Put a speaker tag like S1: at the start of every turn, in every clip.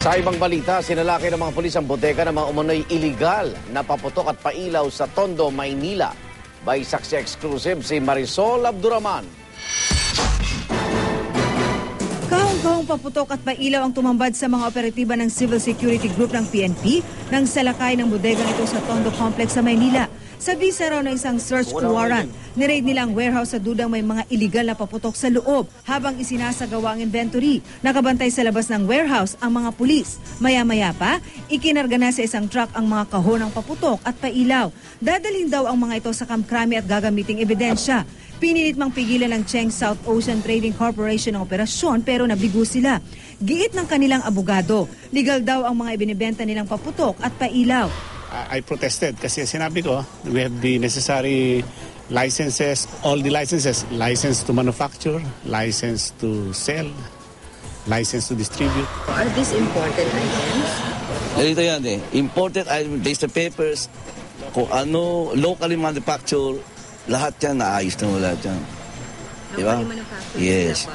S1: Sa ibang balita, sinalaki ng mga pulis ang bodega ng mga umano'y iligal na paputok at pailaw sa Tondo, Maynila. By Saksi Exclusive, si Marisol Abduraman.
S2: Kahong-kahong paputok at pailaw ang tumambad sa mga operatiba ng Civil Security Group ng PNP nang salakay ng bodega nito sa Tondo Complex sa Maynila. Sa bisa raw ng isang search warrant, niraid nila ang warehouse sa dudang may mga iligal na paputok sa loob habang isinasagawa ang inventory. Nakabantay sa labas ng warehouse ang mga pulis. Maya-maya pa, ikinarga na sa isang truck ang mga kahon ng paputok at pailaw. Dadalhin daw ang mga ito sa kamkrami at gagamiting ebidensya. Pinilit mang pigilan ng Cheng South Ocean Trading Corporation ang operasyon pero nabigo sila. Giit ng kanilang abogado, legal daw ang mga ibinibenta nilang paputok at pailaw.
S3: I protested kasi sinabi ko, we have the necessary licenses, all the licenses, license to manufacture, license to sell, license to distribute.
S4: Are these imported items?
S5: Ito yan eh, imported items, based on papers, kung ano, locally manufactured, lahat yan, naayos na mo lahat yan. Diba? Yes.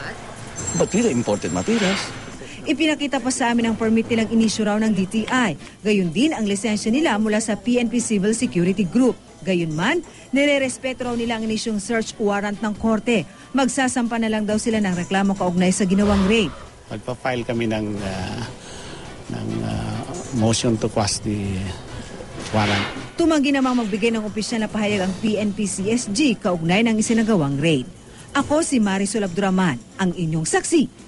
S5: But we imported materials.
S2: Ipinakita pa sa amin ang permit nilang inisyu raw ng DTI. Gayun din ang lisensya nila mula sa PNP Civil Security Group. Gayunman, nire-respeto raw nila ang inisyong search warrant ng korte. Magsasampa na lang daw sila ng reklamo kaugnay sa ginawang raid.
S3: Magpa-file kami ng motion to quash the warrant.
S2: Tumanggi namang magbigay ng opisyal na pahayag ang PNP-CSG kaugnay ng isinagawang raid. Ako si Marisol Abduraman, ang inyong saksi